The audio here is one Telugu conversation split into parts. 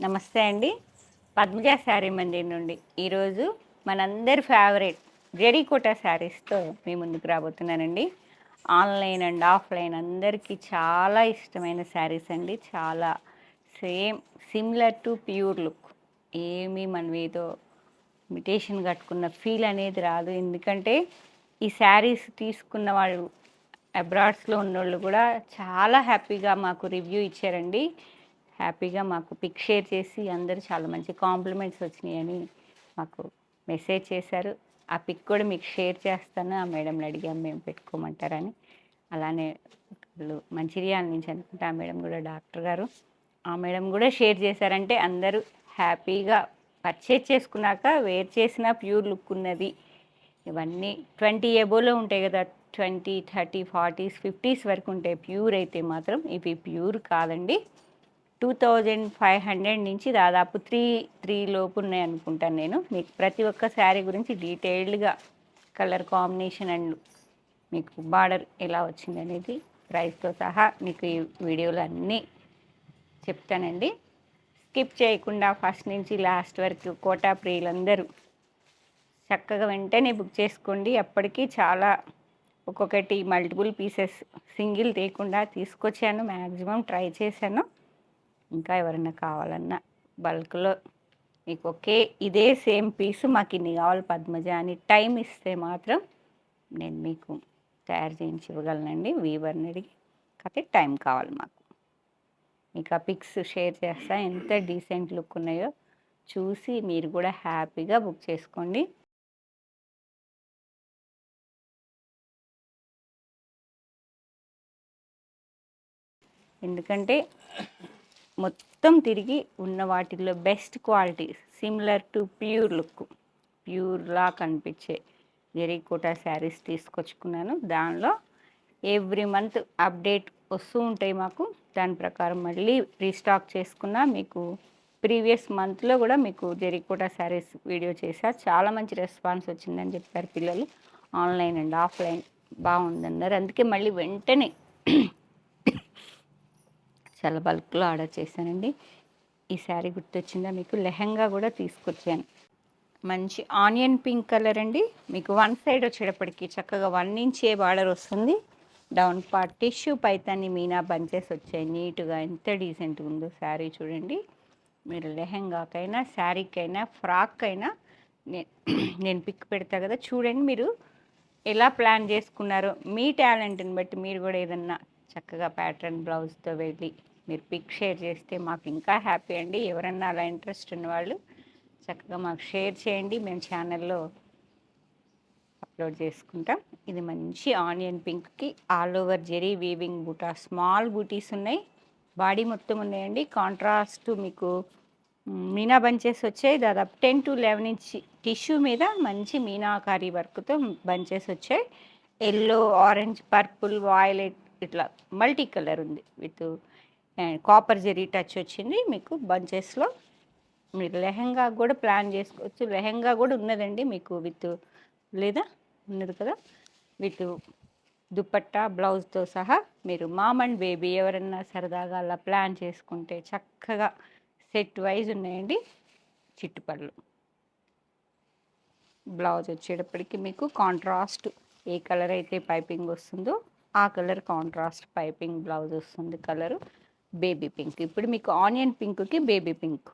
నమస్తే అండి. పద్మజ శారీ మందిర్ నుండి ఈరోజు మనందరి ఫేవరెట్ జరీకోట శారీస్తో మీ ముందుకు రాబోతున్నానండి. ఆన్లైన్ అండ్ ఆఫ్లైన్ అందరికీ చాలా ఇష్టమైన శారీస్ అండి. చాలా same similar to pure look. ఏమీ మనం ఏదో ఇమిటేషన్ కట్టుకున్న ఫీల్ అనేది రాదు. ఎందుకంటే ఈ శారీస్ తీసుకున్న వాళ్ళు అబ్రాడ్స్లో ఉన్నోళ్ళు కూడా చాలా హ్యాపీగా మాకు రివ్యూ ఇచ్చారండి. హ్యాపీగా మాకు పిక్ షేర్ చేసి అందరూ చాలా మంచి కాంప్లిమెంట్స్ వచ్చినాయని మాకు మెసేజ్ చేశారు. ఆ పిక్ కూడా మీకు షేర్ చేస్తాను. ఆ మేడంని అడిగాం మేము పెట్టుకోమంటారని. అలానే వాళ్ళు మంచిర్యాల నుంచి అనుకుంటే ఆ మేడం కూడా డాక్టర్ గారు, ఆ మేడం కూడా షేర్ చేశారంటే అందరూ హ్యాపీగా పర్చేజ్ చేసుకున్నాక వేర్ చేసిన ప్యూర్ లుక్ ఉన్నది. ఇవన్నీ 20 ఎబోలో ఉంటాయి కదా, 20, 30, 40s, 50s వరకు ఉంటాయి. ప్యూర్ అయితే మాత్రం ఇవి ప్యూర్ కాదండి. 2500 నుంచి దాదాపు త్రీ లోపు ఉన్నాయి అనుకుంటాను నేను. మీకు ప్రతి ఒక్క శారీ గురించి డీటెయిల్డ్గా కలర్ కాంబినేషన్ అండ్ మీకు బార్డర్ ఎలా వచ్చింది అనేది ప్రైస్తో సహా మీకు ఈ వీడియోలో అన్నీ చెప్తానండి. స్కిప్ చేయకుండా ఫస్ట్ నుంచి లాస్ట్ వరకు కోటా ప్రియులందరూ చక్కగా వెంటనే బుక్ చేసుకోండి. అప్పటికి చాలా ఒక్కొక్కటి మల్టిపుల్ పీసెస్ సింగిల్ తేకుండా తీసుకొచ్చాను. మ్యాక్సిమం ట్రై చేశాను. ఇంకా ఎవరైనా కావాలన్నా బల్క్లో మీకు ఇదే సేమ్ పీసు మాకు ఇన్ని కావాలి పద్మజ అని టైం ఇస్తే మాత్రం నేను మీకు తయారు చేయించి ఇవ్వగలనండి. వీవర్ని అడిగి కాకపోతే టైం కావాలి మాకు. మీకు ఆ పిక్స్ షేర్ చేస్తా, ఎంత డీసెంట్ లుక్ ఉన్నాయో చూసి మీరు కూడా హ్యాపీగా బుక్ చేసుకోండి. ఎందుకంటే మొత్తం తిరిగి ఉన్న వాటిల్లో best quality similar to pure look, ప్యూర్లా కనిపించే జరీకోటా శారీస్ తీసుకొచ్చుకున్నాను. దానిలో ఎవ్రీ మంత్ అప్డేట్ వస్తూ ఉంటాయి మాకు. దాని ప్రకారం మళ్ళీ రీస్టాక్ చేసుకున్నా. మీకు ప్రీవియస్ మంత్లో కూడా మీకు జరీకోటా శారీస్ వీడియో చేశారు. చాలా మంచి రెస్పాన్స్ వచ్చిందని చెప్పారు పిల్లలు. ఆన్లైన్ అండ్ ఆఫ్లైన్ బాగుందన్నారు. అందుకే మళ్ళీ వెంటనే చాలా బల్క్లో ఆర్డర్ చేశానండి. ఈ శారీ గుర్తొచ్చిందా మీకు? లెహంగా కూడా తీసుకొచ్చాను. మంచి ఆనియన్ పింక్ కలర్ అండి. మీకు వన్ సైడ్ వచ్చేటప్పటికి చక్కగా 1 ఇంచ్ బార్డర్ వస్తుంది. Down part tissue Paithani Meena bunches వచ్చాయి నీట్గా. ఎంత డీసెంట్గా ఉందో శారీ చూడండి. మీరు లెహంగాకైనా శారీకైనా ఫ్రాక్ అయినా నేను పిక్ పెడతా కదా, చూడండి మీరు ఎలా ప్లాన్ చేసుకున్నారో. మీ టాలెంట్ని బట్టి మీరు కూడా ఏదన్నా చక్కగా ప్యాటర్న్ బ్లౌజ్తో వెళ్ళి మీరు పిక్ షేర్ చేస్తే మాకు ఇంకా హ్యాపీ అండి. ఎవరన్నా అలా ఇంట్రెస్ట్ ఉన్నవాళ్ళు చక్కగా మాకు షేర్ చేయండి, మేము ఛానల్లో అప్లోడ్ చేసుకుంటాం. ఇది మంచి ఆనియన్ పింక్కి ఆల్ ఓవర్ జెరీ వీవింగ్ బూటా, స్మాల్ బూటీస్ ఉన్నాయి. బాడీ మొత్తం ఉన్నాయండి. కాంట్రాస్ట్ మీకు మీనా బంచెస్ వచ్చాయి. దాదాపు 10 to 11 ఇంచ్ టిష్యూ మీద మంచి మీనాకారి వర్క్తో బంచెస్ వచ్చాయి. ఎల్లో, ఆరెంజ్, పర్పుల్, వాయిలెట్ ఇట్లా మల్టీ కలర్ ఉంది. విత్ కాపర్ జెరీ టచ్ వచ్చింది మీకు బంచెస్లో. మీరు లెహంగా కూడా ప్లాన్ చేసుకోవచ్చు. లెహంగా కూడా ఉన్నదండి మీకు విత్, లేదా ఉన్నది కదా, విత్ దుపట్టా బ్లౌజ్తో సహా. మీరు మామ్ అండ్ బేబీ ఎవరన్నా సరదాగా అలా ప్లాన్ చేసుకుంటే చక్కగా సెట్ వైజ్ ఉన్నాయండి. చిట్టుపళ్ళు బ్లౌజ్ వచ్చేటప్పటికి మీకు కాంట్రాస్ట్ ఏ కలర్ అయితే పైపింగ్ వస్తుందో ఆ కలర్ కాంట్రాస్ట్ పైపింగ్ బ్లౌజ్ వస్తుంది. Colour baby pink. ఇప్పుడు మీకు ఆనియన్ పింక్కి బేబీ పింక్.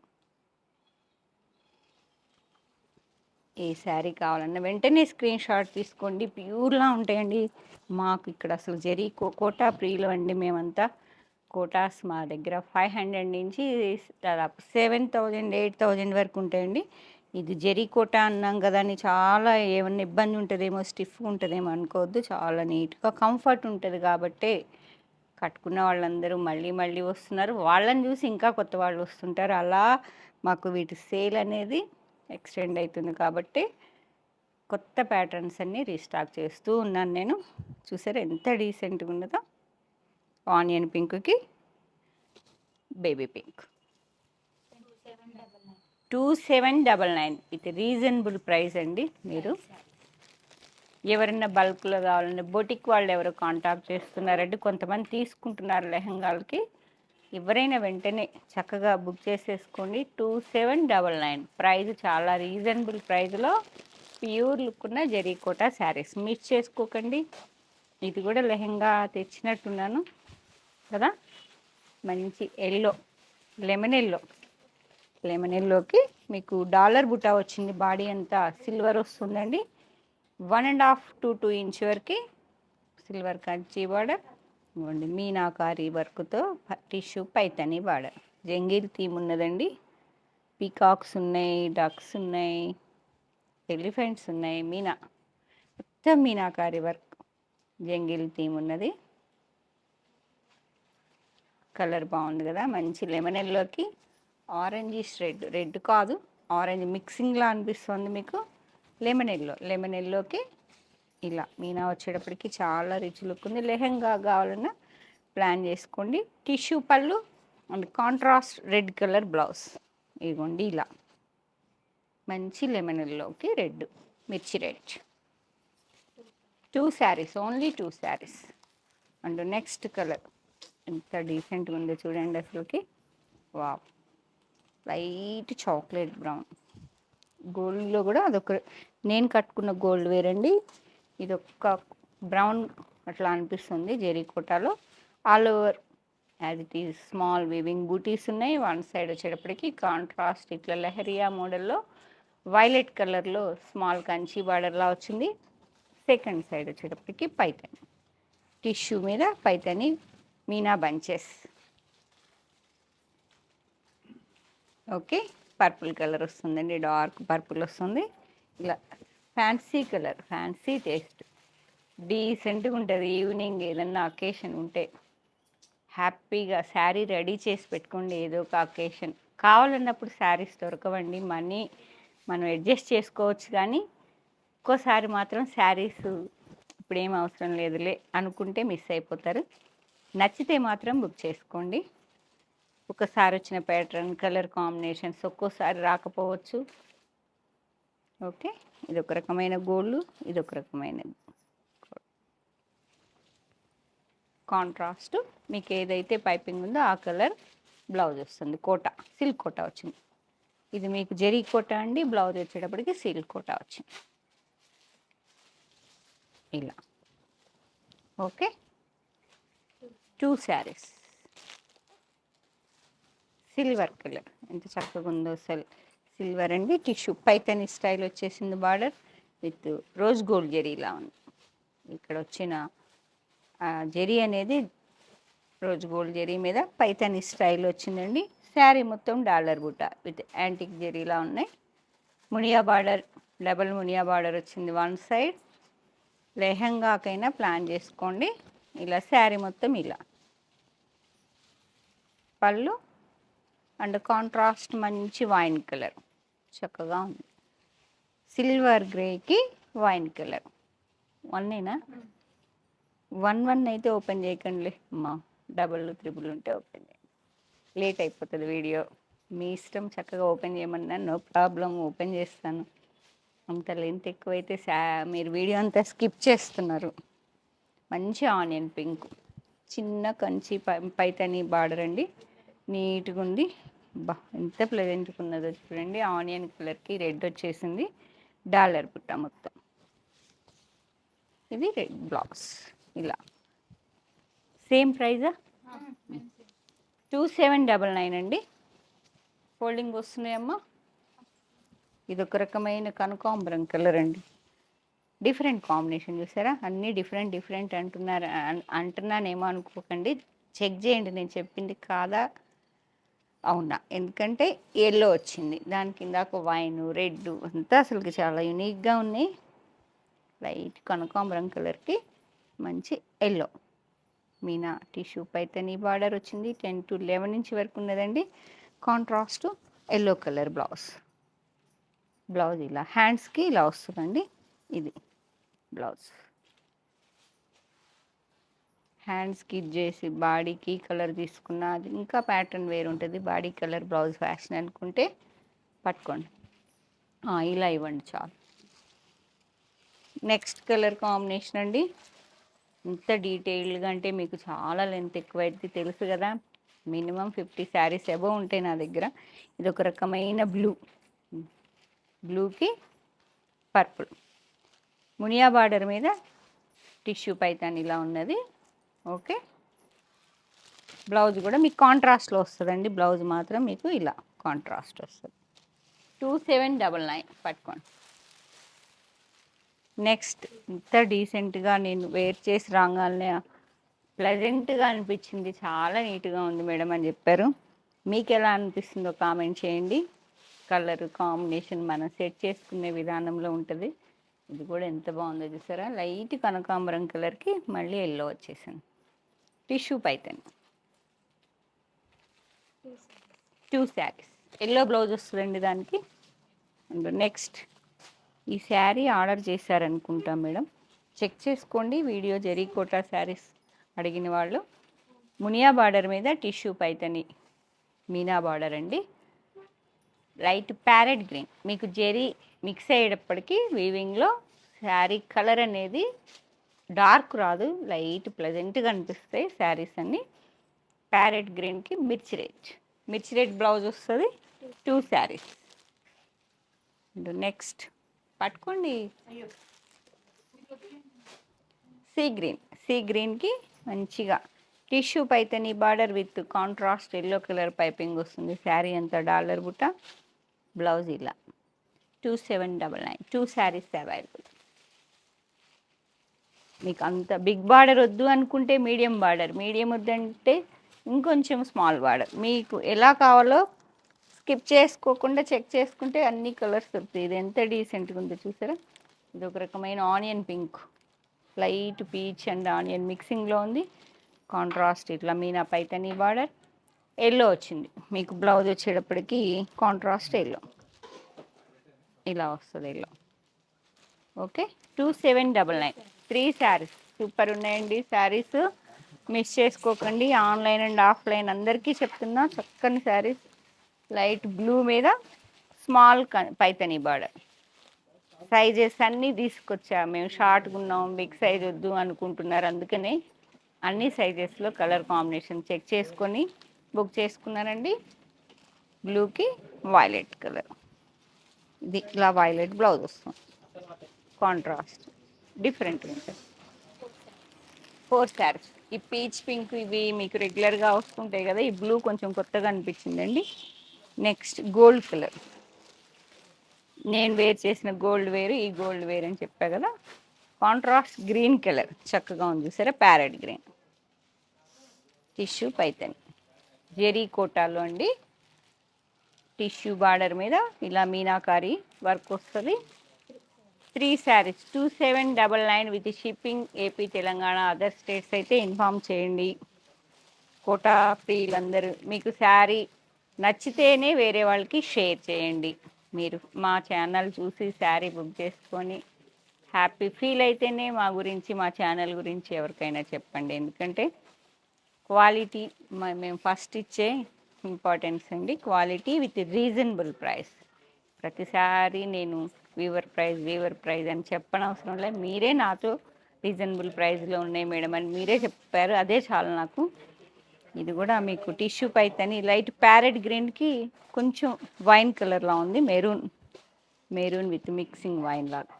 ఏ శారీ కావాలన్నా వెంటనే స్క్రీన్ షాట్ తీసుకోండి. ప్యూర్లా ఉంటాయండి. మాకు ఇక్కడ అసలు కోటా ప్రియులు అండి మేమంతా. కోటాస్ మా దగ్గర 500 నుంచి దాదాపు 7000, 8000 వరకు ఉంటాయండి. ఇది జరీ కోటా అన్నాం కదా అని చాలా ఏమన్నా ఇబ్బంది ఉంటుందేమో, స్టిఫ్గా ఉంటుందేమో అనుకోవద్దు. చాలా నీట్గా కంఫర్ట్ ఉంటుంది కాబట్టి కట్టుకున్న వాళ్ళందరూ మళ్ళీ మళ్ళీ వస్తున్నారు. వాళ్ళని చూసి ఇంకా కొత్త వాళ్ళు వస్తుంటారు. అలా మాకు వీటి సేల్ అనేది ఎక్స్టెండ్ అవుతుంది కాబట్టి కొత్త ప్యాటర్న్స్ అన్నీ రీస్టాక్ చేస్తూ ఉన్నాను నేను. చూసారా ఎంత డీసెంట్గా ఉన్నదో. ఆనియన్ పింక్కి baby pink 2799 with reasonable price అండి. మీరు ఎవరైనా బల్క్లో కావాలంటే బొటిక్ వాళ్ళు ఎవరు కాంటాక్ట్ చేస్తున్నారంటే కొంతమంది తీసుకుంటున్నారు లెహంగాలకి. ఎవరైనా వెంటనే చక్కగా బుక్ చేసేసుకోండి. 2799 ప్రైస్ చాలా రీజనబుల్ ప్రైస్లో ప్యూర్ లుక్ ఉన్న జరీకోట శారీస్ మిస్ చేసుకోకండి. ఇది కూడా లెహెంగా తెచ్చినట్టున్నాను కదా. మంచి ఎల్లో, లెమన్ ఎల్లోకి మీకు డాలర్ బుటా వచ్చింది. బాడీ అంతా సిల్వర్ వస్తుందండి. 1.5 to 2 ఇంచ్ వరకు సిల్వర్ కంచి బార్డర్ ఇవ్వండి. మీనాకారి వర్క్తో tissue Paithani border. Jungle theme ఉన్నదండి. పీకాక్స్ ఉన్నాయి, డక్స్ ఉన్నాయి, ఎలిఫెంట్స్ ఉన్నాయి. మొత్తం మీనాకారి వర్క్, జంగిల్ థీమ్ ఉన్నది. కలర్ బాగుంది కదా. మంచి లెమన్ ఎల్లోకి ఆరెంజిష్ రెడ్ కాదు, ఆరెంజ్ మిక్సింగ్లా అనిపిస్తుంది మీకు. లెమన్ ఎల్లోకి ఇలా మీనా వచ్చేటప్పటికి చాలా రిచ్ లుక్ ఉంది. లెహెంగా కావాలన్నా ప్లాన్ చేసుకోండి. టిష్యూ పళ్ళు and contrast red colour blouse. ఇదిగోండి ఇలా మంచి లెమన్ ఎల్లోకి రెడ్, మిర్చి red. 2 saris, only 2 saris. And next colour ఎంత డీసెంట్గా ఉందో చూడండి అసలుకి. Wow, light chocolate brown. గోల్డ్లో కూడా అదొక నేను కట్టుకున్న గోల్డ్ వేరండి. ఇదొక బ్రౌన్ అట్లా అనిపిస్తుంది. జెరీకోటాలో all over as it is small weaving బూటీస్ ఉన్నాయి. వన్ సైడ్ వచ్చేటప్పటికి కాంట్రాస్ట్ ఇట్లా లెహరియా మోడల్లో వైలెట్ కలర్లో స్మాల్ కంచి బార్డర్లా వచ్చింది. సెకండ్ సైడ్ వచ్చేటప్పటికి పైతని టిష్యూ మీద Paithani Meena bunches. Okay, purple colour వస్తుందండి, డార్క్ పర్పుల్ వస్తుంది. ఇలా ఫ్యాన్సీ కలర్, ఫ్యాన్సీ టేస్ట్, డీసెంట్గా ఉంటుంది. ఈవినింగ్ ఏదన్నా అకేషన్ ఉంటే హ్యాపీగా శారీ రెడీ చేసి పెట్టుకోండి. ఏదో ఒక అకేషన్ కావాలన్నప్పుడు శారీస్ దొరకవండి. మనీ మనం అడ్జస్ట్ చేసుకోవచ్చు, కానీ ఒక్కోసారి మాత్రం శారీస్ ఇప్పుడు ఏం అవసరం లేదులే అనుకుంటే మిస్ అయిపోతారు. నచ్చితే మాత్రం బుక్ చేసుకోండి. ఒకసారి వచ్చిన ప్యాటర్న్, కలర్ కాంబినేషన్స్ ఒక్కోసారి రాకపోవచ్చు. ఓకే, ఇదొక రకమైన గోల్డ్, ఇదొక రకమైన కాంట్రాస్ట్. మీకు ఏదైతే పైపింగ్ ఉందో ఆ కలర్ బ్లౌజ్ వస్తుంది. కోటా, సిల్క్ కోటా వచ్చింది. ఇది మీకు జరీ కోటా అండి. బ్లౌజ్ వచ్చేటప్పటికి సిల్క్ కోటా వచ్చింది ఇలా. ఓకే, 2 శారీస్. సిల్వర్ కలర్ ఎంత చక్కగా ఉందో. సిల్వర్ అండి. టిష్యూ పైతని స్టైల్ వచ్చేసింది. బార్డర్ విత్ రోజ్ గోల్డ్ జరీలా ఉంది. ఇక్కడ వచ్చిన జరీ అనేది రోజ్ గోల్డ్ జరీ మీద పైతని స్టైల్ వచ్చిందండి. శారీ మొత్తం డాలర్ బుట్ట విత్ యాంటిక్ జరీలా ఉన్నాయి. మునియా బార్డర్, డబల్ మునియా బార్డర్ వచ్చింది వన్ సైడ్. లెహంగాకైనా ప్లాన్ చేసుకోండి. ఇలా శారీ మొత్తం ఇలా పళ్ళు అండ్ కాంట్రాస్ట్ మంచి వైన్ కలర్ చక్కగా ఉంది. సిల్వర్ గ్రేకి వైన్ కలర్. వన్నేనా? 1 అయితే ఓపెన్ చేయకండి అమ్మా. 3 ఉంటే ఓపెన్ చేయండి. లేట్ అయిపోతుంది వీడియో. మీ ఇష్టం, చక్కగా ఓపెన్ చేయమన్నా నో ప్రాబ్లం, ఓపెన్ చేస్తాను. అంత లెంత్ ఎక్కువైతే మీరు వీడియో అంతా స్కిప్ చేస్తున్నారు. మంచి ఆనియన్ పింక్, చిన్న కంచి పైతని బార్డర్ అండి. నీట్గా ఉంది. ఎంత ప్లెజెంట్గా ఉన్నదో చూడండి. ఆనియన్ కలర్కి రెడ్ వచ్చేసింది. డాలర్ బుట్ట మొత్తం. ఇది రెడ్ బ్లౌజ్. ఇలా సేమ్ ప్రైజా? 2799 అండి. ఫోల్డింగ్ వస్తున్నాయమ్మా. ఇదొక రకమైన కనకాంబరం కలర్ అండి. డిఫరెంట్ కాంబినేషన్ చూసారా? అన్నీ డిఫరెంట్ అంటున్నానేమో అనుకోకండి. చెక్ చేయండి నేను చెప్పింది కాదా అవునా. ఎందుకంటే ఎల్లో వచ్చింది, దాని కింద ఒక వైన్, రెడ్, అంతా అసలుకి చాలా యూనిక్గా ఉన్నాయి. లైట్ కనకాంబరం కలర్కి మంచి yellow Meena tissue Paithani border వచ్చింది. 10 to 11 ఇంచ్ వరకు ఉన్నదండి. కాంట్రాస్ట్ ఎల్లో కలర్ బ్లౌజ్ ఇలా హ్యాండ్స్కి ఇలా వస్తుందండి. ఇది బ్లౌజ్. హ్యాండ్స్కి చేసి బాడీకి కలర్ తీసుకున్న అది ఇంకా ప్యాటర్న్ వేరు ఉంటుంది. బాడీ కలర్ బ్లౌజ్ ఫ్యాషన్ అనుకుంటే పట్టుకోండి. ఇలా ఇవ్వండి చాలు. నెక్స్ట్ కలర్ కాంబినేషన్ అండి. ఇంత డీటెయిల్గా అంటే మీకు చాలా లెంత్ ఎక్కువైతే తెలుసు కదా. మినిమం 50 శారీస్ అబవ్ ఉంటాయి నా దగ్గర. ఇది ఒక రకమైన బ్లూకి పర్పుల్ మునియా బార్డర్ మీద టిష్యూ పైతాన్ ఇలా ఉన్నది. ఓకే, బ్లౌజ్ కూడా మీకు కాంట్రాస్ట్లో వస్తుందండి. బ్లౌజ్ మాత్రం మీకు ఇలా కాంట్రాస్ట్ వస్తుంది. 2799 పట్టుకోండి. నెక్స్ట్ ఇంత డీసెంట్గా నేను వేర్ చేసి రాగానే ప్లెజెంట్గా అనిపించింది, చాలా నీట్గా ఉంది మేడం అని చెప్పారు. మీకు ఎలా అనిపిస్తుందో కామెంట్ చేయండి. కలర్ కాంబినేషన్ మనం సెట్ చేసుకునే విధానంలో ఉంటుంది. ఇది కూడా ఎంత బాగుందో చూసారా, లైట్ కనకాంబరం కలర్కి మళ్ళీ ఎల్లో వచ్చేసింది. Tissue Python 2 saris, yellow blouse వస్తుందండి దానికి. అండ్ నెక్స్ట్ ఈ శారీ ఆర్డర్ చేశారనుకుంటా మేడం, చెక్ చేసుకోండి వీడియో. జరీకోటా శారీస్ అడిగిన వాళ్ళు మునియా బార్డర్ మీద టిష్యూ పైతని మీనా బార్డర్ అండి. లైట్ ప్యారెట్ గ్రీన్ మీకు జెరీ మిక్స్ అయ్యేటప్పటికి వీవింగ్లో శారీ కలర్ అనేది డార్క్ రాదు, లైట్ ప్లెజెంట్గా అనిపిస్తాయి శారీస్ అన్నీ. ప్యారెట్ గ్రీన్కి మిర్చి రెడ్ బ్లౌజ్ వస్తుంది. 2 శారీస్. అండ్ నెక్స్ట్ పట్టుకోండి సీ గ్రీన్కి మంచిగా tissue Paithani border with contrast yellow colour piping వస్తుంది. శారీ అంతా డాలర్ బుట్ట, బ్లౌజ్ ఇలా. 2799, 2 శారీస్ అవైలబుల్. మీకు అంత బిగ్ బార్డర్ వద్దు అనుకుంటే మీడియం వద్దంటే ఇంకొంచెం స్మాల్ బార్డర్, మీకు ఎలా కావాలో స్కిప్ చేసుకోకుండా చెక్ చేసుకుంటే అన్ని కలర్స్ దొరుకుతాయి. ఇది ఎంత డీసెంట్గా ఉందో చూసారా. ఇది ఒక రకమైన onion pink, light peach and onion మిక్సింగ్లో ఉంది. కాంట్రాస్ట్ ఇట్లా మీనా పైతని బార్డర్, ఎల్లో వచ్చింది. మీకు బ్లౌజ్ వచ్చేటప్పటికి కాంట్రాస్ట్ ఎల్లో ఇలా వస్తుంది ఎల్లో. ఓకే, 2799, 3 శారీస్. సూపర్ ఉన్నాయండి శారీస్, మిస్ చేసుకోకండి. ఆన్లైన్ అండ్ ఆఫ్లైన్ అందరికీ చెప్తున్నా, చక్కని శారీస్. లైట్ బ్లూ మీద స్మాల్ పైతని బార్డర్. సైజెస్ అన్నీ తీసుకొచ్చా మేము. షార్ట్గా ఉన్నాం, బిగ్ సైజ్ వద్దు అనుకుంటున్నారు, అందుకనే అన్ని సైజెస్లో కలర్ కాంబినేషన్ చెక్ చేసుకొని బుక్ చేసుకున్నానండి. బ్లూకి వైలెట్ కలర్, ఇది ఇలా వైలెట్ బ్లౌజ్ వస్తుంది. కాంట్రాస్ట్ డిఫరెంట్గా ఉంటుంది. 4 శారీస్. ఈ పీచ్ పింక్ ఇవి మీకు రెగ్యులర్గా వస్తుంటాయి కదా, ఈ బ్లూ కొంచెం కొత్తగా అనిపించిందండి. నెక్స్ట్ గోల్డ్ కలర్, నేను వేర్ చేసిన గోల్డ్ వేరు, ఈ గోల్డ్ వేర్ అని చెప్పా కదా. కాంట్రాస్ట్ గ్రీన్ కలర్ చక్కగా ఉంది చూసారా, parrot green. Tissue Paithani zari కోటాలో అండి. టిష్యూ బార్డర్ మీద ఇలా మీనాకారి వర్క్ వస్తుంది. 3 saris, 2799 with shipping. AP, Telangana, other states అయితే ఇన్ఫామ్ చేయండి. కోటా ప్రియులందరూ మీకు శారీ నచ్చితేనే వేరే వాళ్ళకి షేర్ చేయండి. మీరు మా ఛానల్ చూసి శారీ బుక్ చేసుకొని హ్యాపీ ఫీల్ అయితేనే మా గురించి, మా ఛానల్ గురించి ఎవరికైనా చెప్పండి. ఎందుకంటే క్వాలిటీ మేము ఫస్ట్ ఇచ్చే ఇంపార్టెన్స్ అండి. Quality with reasonable price. ప్రతిసారి నేను వీవర్ ప్రైస్ అని చెప్పనవసరం లేదు. మీరే నాతో రీజనబుల్ ప్రైస్లో ఉన్నాయి మేడం అని మీరే చెప్పారు, అదే చాలు నాకు. ఇది కూడా మీకు టిష్యూ పైతని లైట్ ప్యారెట్ గ్రీన్కి కొంచెం వైన్ కలర్లా ఉంది, మెరూన్ విత్ మిక్సింగ్ వైన్ లాగా.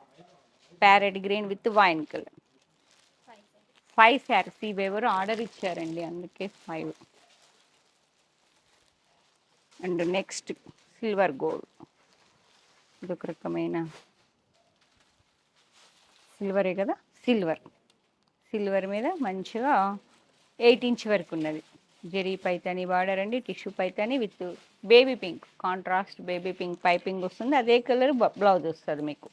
Parrot green with wine colour. 5 saris. ఇవెవరు ఆర్డర్ ఇచ్చారండి, అందుకే 5. అండ్ నెక్స్ట్ సిల్వర్ గోల్డ్, ఇదొక రకమైన సిల్వరే కదా, సిల్వర్ మీద మంచిగా 8 ఇంచ్ వరకు ఉన్నది. జెరీ పైతాని బార్డర్ అండి. Tissue Paithani with baby pink, contrast baby pink piping వస్తుంది. అదే కలర్ బ్లౌజ్ వస్తుంది మీకు.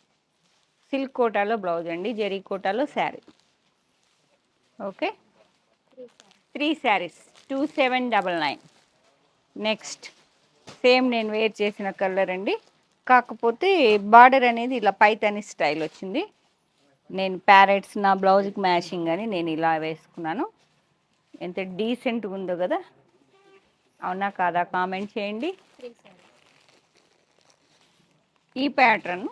సిల్క్ కోటాలో బ్లౌజ్ అండి, జెరీ కోటాలో sari. Okay, 3 saris, 2799. Next same నేను వేర్ చేసిన కలర్ అండి, కాకపోతే బార్డర్ అనేది ఇలా పైతాని స్టైల్ వచ్చింది. నేను ప్యారెట్స్ నా బ్లౌజ్కి మ్యాచింగ్ అని నేను ఇలా వేసుకున్నాను. ఎంత డీసెంట్గా ఉందో కదా, అవునా కాదా కామెంట్ చేయండి. ఈ ప్యాటర్న్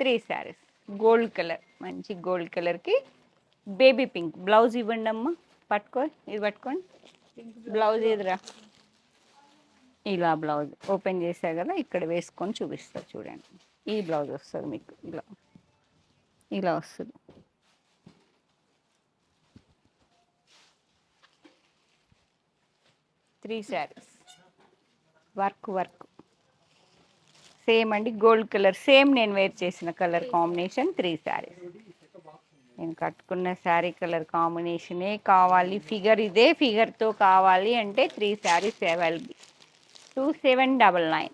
3 శారీస్. గోల్డ్ కలర్, మంచి గోల్డ్ కలర్కి బేబీ పింక్ బ్లౌజ్ ఇవ్వండి అమ్మ. ఇది పట్టుకోండి. బ్లౌజ్ ఎదురా, ఇలా బ్లౌజ్ ఓపెన్ చేసా కదా, ఇక్కడ వేసుకొని చూపిస్తా చూడండి. ఈ బ్లౌజ్ వస్తుంది మీకు ఇలా, ఇలా వస్తుంది. త్రీ శారీస్ వర్క్ సేమ్ అండి, గోల్డ్ కలర్ సేమ్ నేను వేర్ చేసిన కలర్ కాంబినేషన్. 3 శారీస్. నేను కట్టుకున్న శారీ కలర్ కాంబినేషనే కావాలి, ఫిగర్ ఇదే ఫిగర్తో కావాలి అంటే 3 saris available. 2799.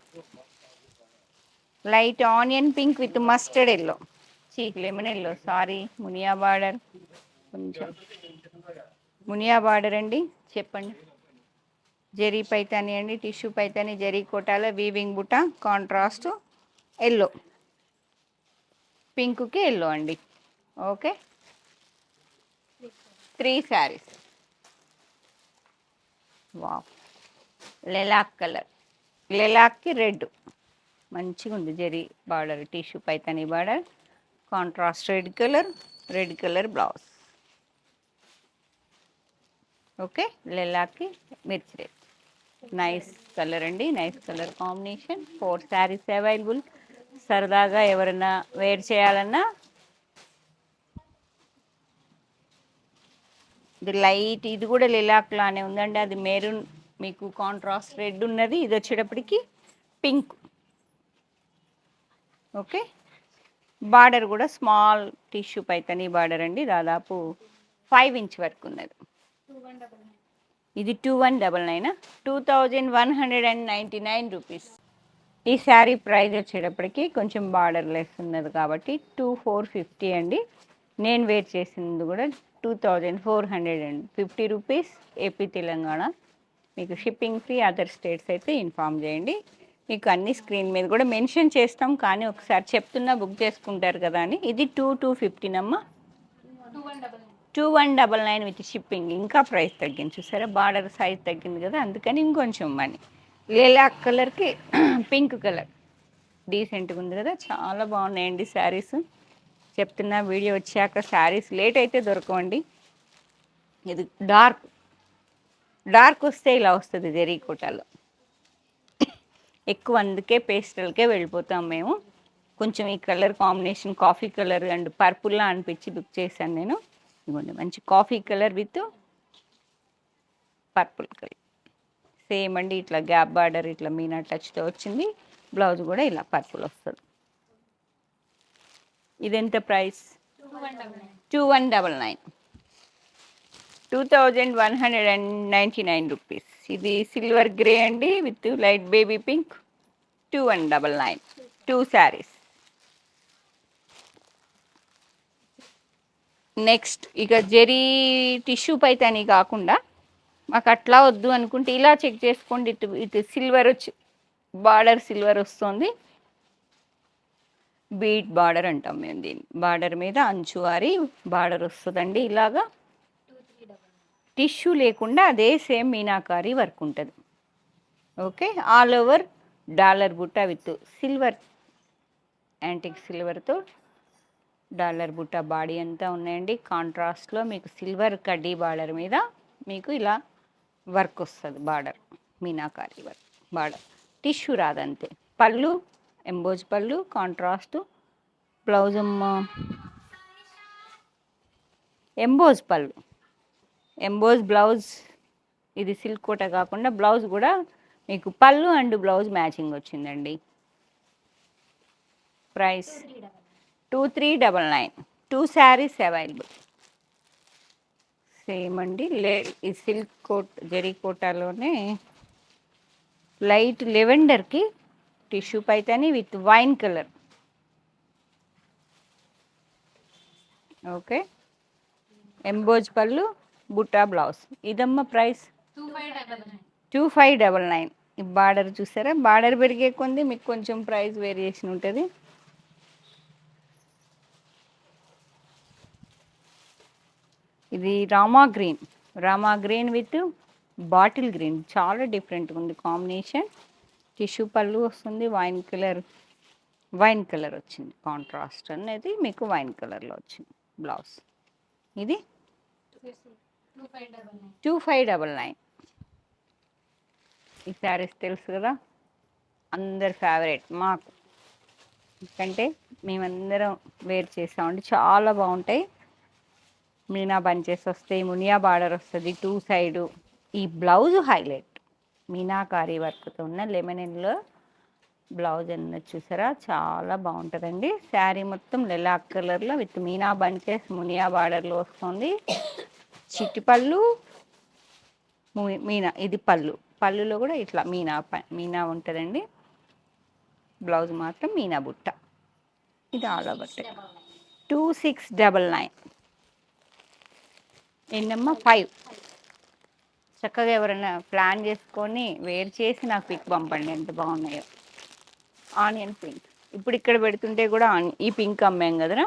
Light onion pink with mustard yellow, lemon yellow, sorry మునియా బార్డర్, కొంచెం మునియా బార్డర్ అండి. చెప్పండి. జరీ పైతాని అండి, టిష్యూ పైతాని, జరీ కోటాల, వీవింగ్ బుట్ట, కాంట్రాస్ట్ ఎల్లో, పింక్కి ఎల్లో అండి. Okay, 3 saris. Wow, lilac colour, లెలాక్కి రెడ్ మంచిగా ఉంది. జరీ border, tissue Paithani border, contrast red colour blouse. Okay, లెలాక్కి మిర్చి రెడ్, నైస్ కలర్ అండి, nice colour combination. 4 saris available. సరదాగా ఎవరైనా వేర్ చేయాలన్నా ఇది లైట్, ఇది కూడా లిలాక్ లానే ఉందండి. అది మెరూన్ మీకు కాంట్రాస్ట్ రెడ్ ఉన్నది, ఇది వచ్చేటప్పటికి పింక్. ఓకే, బార్డర్ కూడా స్మాల్ టిష్యూ పైతని బార్డర్ అండి, దాదాపు 5 ఇంచ్ వరకు ఉన్నది. ఇది 2199, 2199 రూపీస్. ఈ శారీ ప్రైస్ వచ్చేటప్పటికి కొంచెం బార్డర్ లెస్ ఉన్నది కాబట్టి 2450 అండి. నేను వేర్ చేసింది కూడా 2450 రూపీస్. ఏపీ తెలంగాణ. మీకు షిప్పింగ్ ఫ్రీ, అదర్ స్టేట్స్ అయితే ఇన్ఫామ్ చేయండి. మీకు అన్ని స్క్రీన్ మీద కూడా మెన్షన్ చేస్తాం, కానీ ఒకసారి చెప్తున్నా బుక్ చేసుకుంటారు కదా అని. ఇది 2250 అమ్మ, 2199 విత్ షిప్పింగ్. ఇంకా ప్రైస్ తగ్గింది చూసారా, బార్డర్ సైజ్ తగ్గింది కదా, అందుకని ఇంకొంచెం మనీ. లేలాక్ కలర్కి పింక్ కలర్ డీసెంట్గా ఉంది కదా, చాలా బాగున్నాయండి శారీస్. చెప్తున్నా వీడియో వచ్చాక శారీస్ లేట్ అయితే దొరకవండి. ఇది డార్క్ వస్తే ఇలా వస్తుంది జరీ కోటాలో ఎక్కువ, అందుకే పేస్టల్కే వెళ్ళిపోతాం మేము. కొంచెం ఈ colour combination coffee colour and పర్పుల్లా అనిపించి బుక్ చేశాను నేను. ఇదిగోండి, మంచి coffee colour with purple colour same అండి. ఇట్లా గ్యాప్ బార్డర్ ఇట్లా మీనా టచ్తో వచ్చింది. బ్లౌజ్ కూడా ఇలా పర్పుల్ వస్తుంది. ఇదెంత ప్రైస్? 2199, 2199 రూపీస్. ఇది సిల్వర్ గ్రే అండి with light baby pink. 2199, 2 saris. Next ఇక జరీ టిష్యూ పైతాని కాకుండా మాకు అట్లా వద్దు అనుకుంటే ఇలా చెక్ చేసుకోండి. ఇటు సిల్వర్ వచ్చి బార్డర్ సిల్వర్ వస్తుంది. బీట్ బార్డర్ అంటాం మేము దీన్ని. బార్డర్ మీద అంచువారి బార్డర్ వస్తుందండి. ఇలాగా టిష్యూ లేకుండా అదే సేమ్ మీనాకారి వర్క్ ఉంటుంది. ఓకే, ఆల్ ఓవర్ డాలర్ బుట్ట విత్ సిల్వర్, యాంటిక్ సిల్వర్తో డాలర్ బుట్ట బాడీ అంతా ఉన్నాయండి. కాంట్రాస్ట్లో మీకు సిల్వర్ కడ్డీ బార్డర్ మీద మీకు ఇలా వర్క్ వస్తుంది. బార్డర్ మీనాకారి వర్క్ బార్డర్, టిష్యూ రాదంతే. పళ్ళు ఎంబోజ్ పళ్ళు, కాంట్రాస్ట్ బ్లౌజ్, ఎంబోజ్ పళ్ళు, ఎంబోజ్ బ్లౌజ్. ఇది సిల్క్ కోట కాకుండా బ్లౌజ్ కూడా మీకు పళ్ళు అండ్ బ్లౌజ్ మ్యాచింగ్ వచ్చిందండి. Price 2399, 2 saris available. సేమ్ అండి, ఈ సిల్క్ కోట్ జరీ కోటాలోనే లైట్ లెవెండర్కి tissue Paithani with wine colour. Okay, emboss పళ్ళు, బుట్టా బ్లౌజ్. ఇదమ్మ ప్రైస్ 2599. ఈ బార్డర్ చూసారా, బార్డర్ పెరిగే కొంది మీకు కొంచెం ప్రైస్ వేరియేషన్ ఉంటుంది. ఇది Rama green with bottle green, చాలా డిఫరెంట్గా ఉంది కాంబినేషన్. టిష్యూ పళ్ళు వస్తుంది, వైన్ కలర్ వచ్చింది. కాంట్రాస్ట్ అనేది మీకు వైన్ కలర్లో వచ్చింది బ్లౌజ్. ఇది 2599. ఈ శారీస్ తెలుసు కదా, అందరి ఫేవరెట్ మాకు. ఎందుకంటే మేమందరం వేర్ చేసామండి, చాలా బాగుంటాయి. మీనా బంచెస్ వస్తాయి, మునియా బార్డర్ వస్తుంది 2 సైడు. ఈ బ్లౌజ్ హైలైట్, మీనాకారీ వర్క్తో ఉన్న లెమనెన్లో బ్లౌజ్ అన్నది చూసారా, చాలా బాగుంటుందండి. శారీ మొత్తం లెలాక్ కలర్లో విత్ మీనా బంచెస్ మునియా బార్డర్లో వస్తుంది. చిట్టి పళ్ళు, మీనా, ఇది పళ్ళు. పళ్ళులో కూడా ఇట్లా మీనా ఉంటుందండి. బ్లౌజ్ మాత్రం మీనా బుట్ట. ఇది ఆల్ ఓవర్ 2699. ఎన్నమ్మా 5. చక్కగా ఎవరైనా ప్లాన్ చేసుకొని వేర్ చేసి నాకు పిక్ పంపండి, ఎంత బాగున్నాయో. ఆనియన్ పింక్, ఇప్పుడు ఇక్కడ పెడుతుంటే కూడా ఈ పింక్ అమ్మాం కదరా,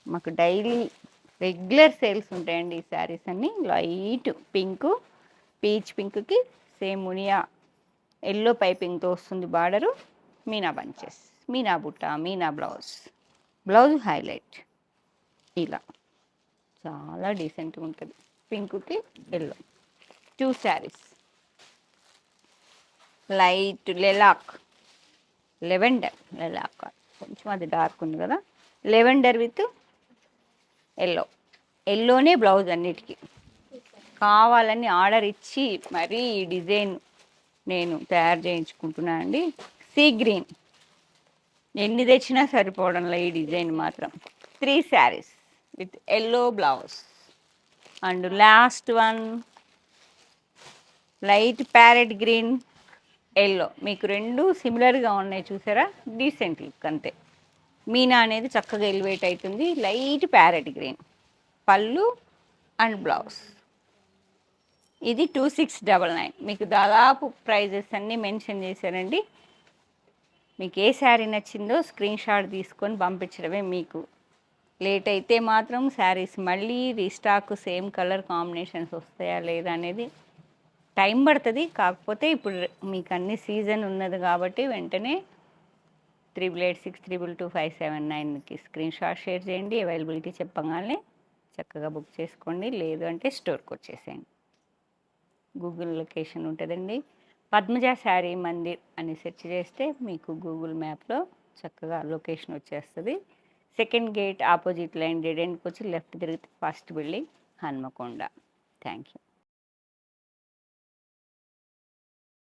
మాకు డైలీ రెగ్యులర్ సేల్స్ ఉంటాయండి ఈ శారీస్ అన్నీ. లైట్ పింక్, పీచ్ పింక్కి సేమ్ మునియా ఎల్లో పైపింగ్తో వస్తుంది బార్డరు. మీనా బంచెస్, మీనా బుట్ట, మీనా బ్లౌజ్. బ్లౌజ్ హైలైట్ ఇలా చాలా డీసెంట్గా ఉంటుంది. పింక్కి ఎల్లో 2 శారీస్. లైట్ లెలాక్, లెవెండర్ లెలాక్, కొంచెం అది డార్క్ ఉంది కదా, లెవెండర్ విత్ ఎల్లో. ఎల్లోనే బ్లౌజ్ అన్నిటికీ. కావాలని ఆర్డర్ ఇచ్చి మరీ ఈ డిజైన్ నేను తయారు చేయించుకుంటున్నాను అండి. సీ గ్రీన్, ఎన్ని తెచ్చినా సరిపోవడంలో ఈ డిజైన్ మాత్రం. 3 saris with yellow blouse. And last one light parrot green, yellow. మీకు రెండు సిమిలర్గా ఉన్నాయి చూసారా, డీసెంట్ లుక్ అంతే. మీనా అనేది చక్కగా ఎలివేట్ అవుతుంది. లైట్ ప్యారెట్ గ్రీన్ పళ్ళు అండ్ బ్లౌజ్. ఇది 2699. మీకు దాదాపు ప్రైజెస్ అన్నీ మెన్షన్ చేశానండి. మీకు ఏ శారీ నచ్చిందో స్క్రీన్ షాట్ తీసుకొని పంపించడమే. మీకు లేట్ అయితే మాత్రం శారీస్ మళ్ళీ రీస్టాక్ సేమ్ కలర్ కాంబినేషన్స్ వస్తాయా లేదా అనేది టైం పడుతుంది. కాకపోతే ఇప్పుడు మీకు అన్ని సీజన్ ఉన్నది కాబట్టి వెంటనే 8886222579కి స్క్రీన్ షాట్ షేర్ చేయండి. అవైలబిలిటీ చెప్పగానే చక్కగా బుక్ చేసుకోండి. లేదు అంటే స్టోర్కి వచ్చేసేయండి. గూగుల్ లొకేషన్ ఉంటుందండి, పద్మజ శారీ మందిర్ అని సెర్చ్ చేస్తే మీకు గూగుల్ మ్యాప్లో చక్కగా లొకేషన్ వచ్చేస్తుంది. Second gate opposite line dead ఎండ్కి వచ్చి లెఫ్ట్ తిరిగితే first building Hanamkonda. Thank you.